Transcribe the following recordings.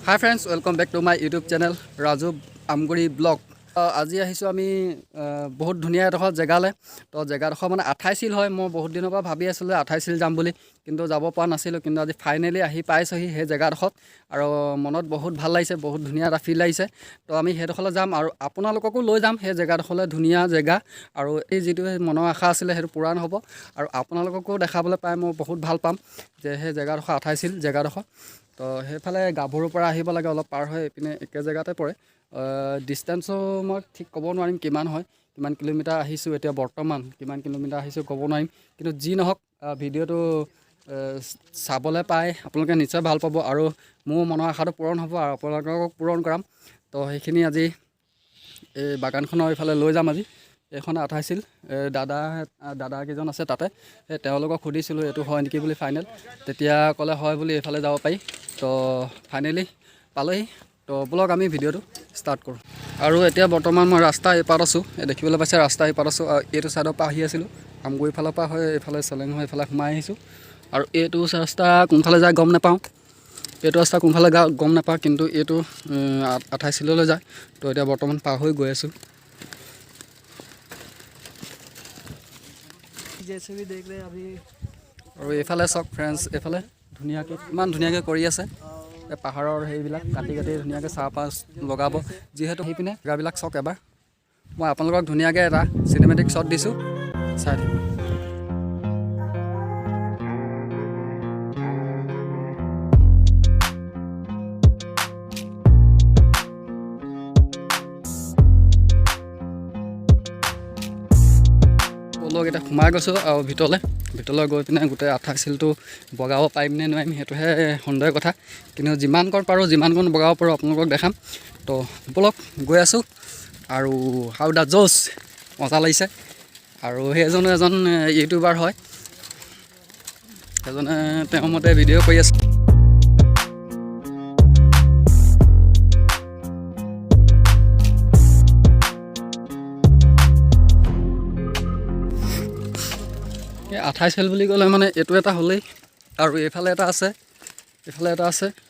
Hi friends, welcome back to my YouTube channel Raju Amguri blog. আজি আহিছো আমি বহুত ধুনিয়া এডোখৰ জেগালে তো জেগাডোখৰ মানে 28 সিল হয় মই বহুত দিনৰ পৰা ভাবি আছিলো 28 সিল যাম বুলি কিন্তু যাব পৰা নাছিলো কিন্তু আজি ফাইনালি আহি পাইছোহি হে জেগাডোখৰ আৰু মনত বহুত ভাল লাগিছে বহুত ধুনিয়া এটা ফিল লাগিছে তো আমি হেডোখৰলৈ যাম আৰু আপোনালোককো লৈ যাম হে জেগাডোখৰলৈ ধুনিয়া জেগা আৰু এই যেটো মনৰ আশা আছিল হেটো পূৰণ হ'ব আৰু আপোনালোককো দেখাবলৈ পাই মই বহুত ভাল পাম যে হে জেগাডোখৰ 28 সিল জেগাডোখৰ তো হেফালে গাভৰুৰ পৰা আহিব লাগে অলপ পাৰ হৈ এপিনে একে জেগাতে পৰে ডিস্টেন্সও মই ঠিক ক'ব নোৱাৰিম কিমান হয় কিমান কিলোমিটাৰ আহিছো এতিয়া বৰ্তমান কিমান কিলোমিটাৰ আহিছো ক'ব নোৱাৰিম কিন্তু যি নহওক ভিডিওটো চাবলৈ পাই আপোনালোকে নিশ্চয় ভাল পাব আৰু মোৰ মনৰ আশাটো পূৰণ হ'ব আৰু আপোনালোকক পূৰণ কৰাম তো সেইখিনি আজি এই বাগানখনৰ এইফালে লৈ যাম আজি এখন 28 সিল দাদা কেজন আছে তাতে তেওঁলোকক সুধিছিলো এটো হয় নেকি বুলি ফাইনেল তেতিয়া ক'লে হয় বুলি এইফালে যাব পাৰি তো ফাইনালি পালেহি তো ব্লগ আমি ভিডিওটো ষ্টাৰ্ট কৰোঁ আৰু এতিয়া বৰ্তমান মই ৰাস্তা এপাত আছো দেখিবলৈ পাইছে ৰাস্তা এপাত আছো এইটো সাইডৰ পৰা আহি আছিলো আমগুৰি ফালৰ পৰা হয় এইফালে চলেং হৈ এইফালে সোমাই আহিছো আৰু এইটো ৰাস্তা কোনফালে যায় গম নাপাওঁ এইটো ৰাস্তা কোনফালে গম নাপাওঁ কিন্তু এইটো 28 সিললৈ যায় তো এতিয়া বৰ্তমান পাৰ হৈ গৈ আছো जैसे भी देख रहे हैं अभी और एफाले सक फ्रेंड्स एफाले धुनियाके इमान धुनियाके करि আছে পাহাৰৰ হেইবিলাক কাটি কাটি ধুনিয়াকে চাহপাত লগাব যেহেতু হেইপিনে গাবিলাক সক এবাৰ মই আপোনালোকক ধুনিয়াকে এটা সিনেমেটিক শট দিছো চাই লোক এটা ঘুমাই গৈছো আৰু ভিতৰলৈ গৈ পিনে গোটে 28 সিলটো বগাব পাৰিম নে নোৱাৰিম হেতুহে সন্দেহ কথা কিন্তু যিমান কোন পাৰো যিমান কোন বগাব পাৰো আপোনালোকক দেখাম তো বলক গৈ আছো আৰু হাউ দা জোস মজা লাগিছে আৰু হেজন এজন ইউটিউবাৰ হয় এজনে তেওঁৰ মতে ভিডিও কৰি আছে এই 28 সিল বুলি ক'লে মানে এটো এটা হলেই আৰু এফালে এটা আছে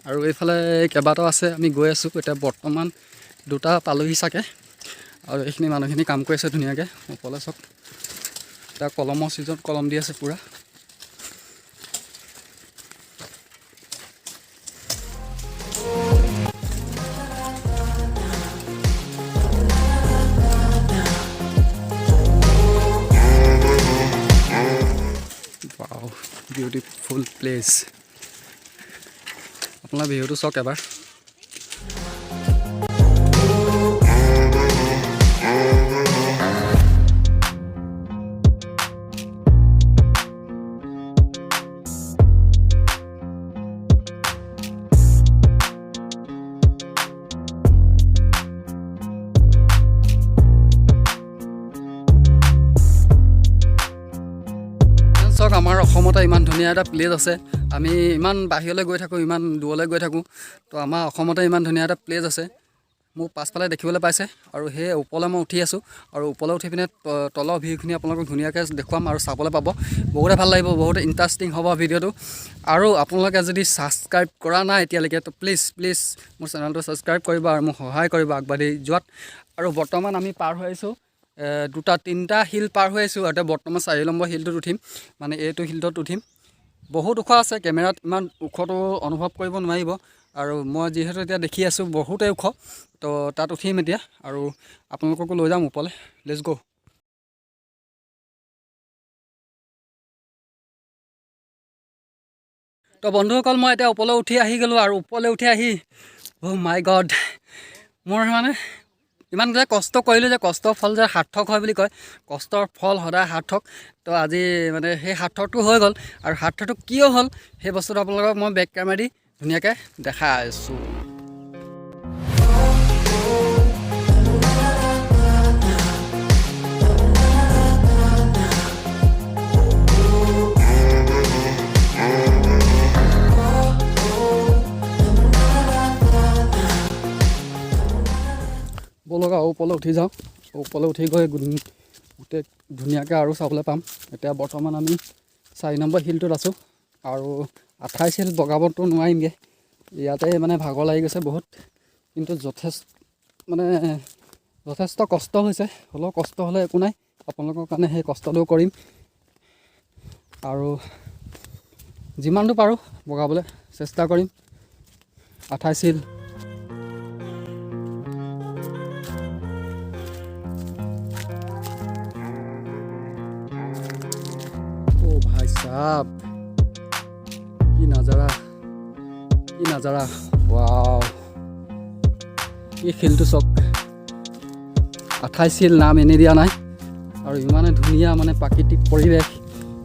আৰু এফালে কেবাটাও আছে আমি গৈ আছো এটা বৰ্তমান দুটা পালহি সাকে আৰু এইখিনি মানুহখিনি কাম কৰি আছে ধুনিয়াকে ওপৰলে সক এটা কলমৰ সিজন কলম দি আছে পুৰা Wow, beautiful place. अपना ভিউটো সক এবাৰ আমাৰ অসমতে ইমান ধুনিয়া এটা প্লেস আছে আমি ইমান বাহিৰলৈ গৈ থাকো ইমান দূৰলৈ গৈ থাকো তো আমাৰ অসমতে ইমান ধুনিয়া এটা প্লেস আছে মোৰ পাছফালে দেখিবলৈ পাইছে আৰু হে ওপৰলৈ মই উঠি আছো আৰু ওপৰলৈ উঠি পিনে তলৰ ভিউখিনি আপোনালোকক ধুনিয়াকৈ দেখুৱাম আৰু চাবলৈ পাব বহুত ভাল লাগিব বহুত ইন্টাৰেষ্টিং হ'ব ভিডিওটো আৰু আপোনালোকে যদি সাবস্ক্ৰাইব কৰা নাই এতিয়ালৈকে তো প্লিজ মোৰ চেনেলটো সাবস্ক্ৰাইব কৰিব আৰু মোক সহায় কৰিব আগবাঢ়ি যোৱাত আৰু বৰ্তমান আমি পাৰ হৈ আছো দুটা তিনটা হিল পাৰ হৈ আছো আৰু বৰ্তমান 4 নম্বৰ হিলটোত উঠিম মানে এইটো হিলটোত উঠিম বহুত ওখ আছে কেমেৰাত ইমান ওখটো অনুভৱ কৰিব নোৱাৰিব আৰু মই যেহেতু এতিয়া দেখি আছো বহুতে ওখ তো তাত উঠিম এতিয়া আৰু আপোনালোককো লৈ যাম ওপৰলে লেটস গো তো বন্ধুসকল মই এতিয়া ওপৰলৈ উঠি আহি গলো আৰু ওপৰলৈ উঠি আহি ও মাই গড মোৰ মানে ইমান যে কষ্ট কৰিলো যে কষ্টৰ ফল যে সাৰ্থক হয় বুলি কয় কষ্টৰ ফল সদায় সাৰ্থক তো আজি মানে সেই সাৰ্থকটো হৈ গ'ল আৰু সাৰ্থকটো কিয় হ'ল সেই বস্তুটো আপোনালোকক মই বেক কেমেৰা দি ধুনিয়াকে দেখাই আছো বলক ওপৰলৈ উঠি যাওঁ ওপৰলৈ উঠি গৈ গোটেই ধুনীয়াকৈ আৰু চাবলৈ পাম এতিয়া বৰ্তমান আমি 4 নম্বৰ হিলটোত আছোঁ আৰু 28 হিল বগাবতো নোৱাৰিমগৈ ইয়াতে মানে ভাগৰ লাগি গৈছে বহুত, কিন্তু যথেষ্ট কষ্ট হৈছে। হ'লেও কষ্ট হ'লে একো নাই, আপোনালোকৰ কাৰণে সেই কষ্টটো কৰিম আৰু যিমানটো পাৰোঁ বগাবলৈ চেষ্টা কৰিম। 28 শিল ভাই সাহেব, কি নাজাৰা ৱাও, এই শিলটো চাওক। 28 শিল নাম এনেই দিয়া নাই, আৰু ইমানে ধুনীয়া মানে প্ৰাকৃতিক পৰিৱেশ,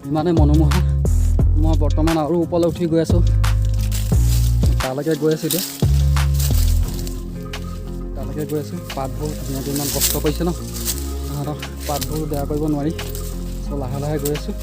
ইমানে মনোমোহা। মই বৰ্তমান আৰু ওপৰলৈ উঠি গৈ আছোঁ, তালৈকে গৈ আছোঁ এতিয়া, পাতবোৰ ধুনীয়াকৈ ইমান কষ্ট কৰিছে ন, তাহাঁতক পাতবোৰ বেয়া কৰিব নোৱাৰি। চ' লাহে লাহে গৈ আছোঁ।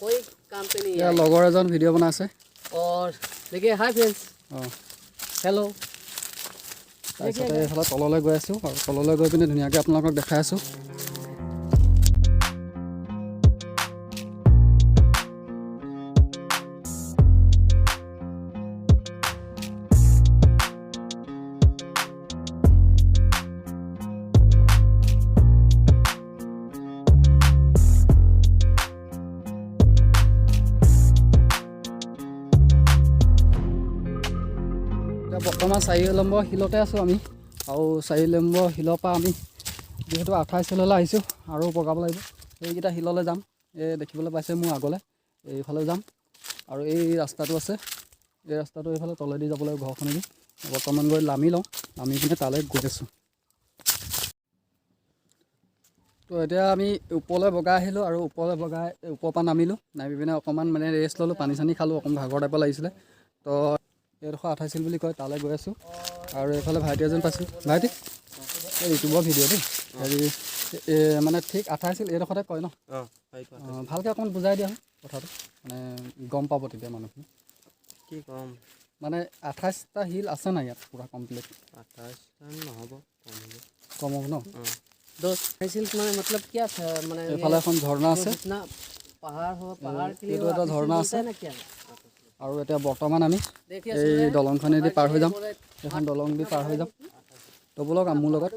कोई काम पे नहीं ইয়াৰ লগৰ এজন ভিডিঅ' বনাই আছে। और देखिए हाय फ्रेंड्स, অঁ, हेलो। তাৰপিছতে এইফালে তললৈ গৈ আছোঁ, আৰু তললৈ গৈ পিনে ধুনীয়াকৈ আপোনালোকক দেখাই আছোঁ। বৰ্তমান 4 নম্বৰ শিলতে আছোঁ আমি, আৰু 4 নম্বৰ শিলৰ পৰা আমি যিহেতু 28 শিললৈ আহিছোঁ আৰু বগাব লাগিব। এইকেইটা শিললৈ যাম, এই দেখিবলৈ পাইছে মোৰ আগলৈ, এইফালেও যাম। আৰু এই ৰাস্তাটো আছে, এই ৰাস্তাটো এইফালে তলেদি যাব লাগিব ঘৰখনেদি। বৰ্তমান গৈ নামি লওঁ, নামি পিনে তালৈ গৈ আছোঁ। তো এতিয়া আমি ওপৰলৈ বগাই আহিলোঁ, আৰু ওপৰৰ পৰা নামিলোঁ, নামি পিনে অকণমান মানে ৰেষ্ট ল'লোঁ, পানী চানী খালোঁ, অকণমান ভাগৰ টাইপৰ লাগিছিলে। তো এইডোখৰ 28 শিল বুলি কয়, তালৈ গৈ আছোঁ। আৰু এইফালে ভাইটি এজন পাইছোঁ, ভাইটি এই ইউটিউবৰ ভিডিঅ' দেই, হেৰি মানে ঠিক 28 শিল এইডোখৰতে কয় ন? ভালকৈ অকণমান বুজাই দিয়া কথাটো, মানে গম পাব তেতিয়া মানুহখিনি। কি কম মানে 28টা শিল আছে নাই ইয়াত পূৰা কমপ্লিট? 28 নহ'ব, কম হ'ব ন? दोस्त सिल्क में मतलब क्या था, मैंने এইফালে এখন ঝৰ্ণা আছে, जितना पहाड़ हो, पहाड़ के लिए এইটো এটা ঝৰ্ণা আছে। ना क्या আৰু এতিয়া বৰ্তমান আমি এই দলংখনেদি পাৰ হৈ যাম, এখন দলং দি পাৰ হৈ যাম। তো ব'লক মোৰ লগত।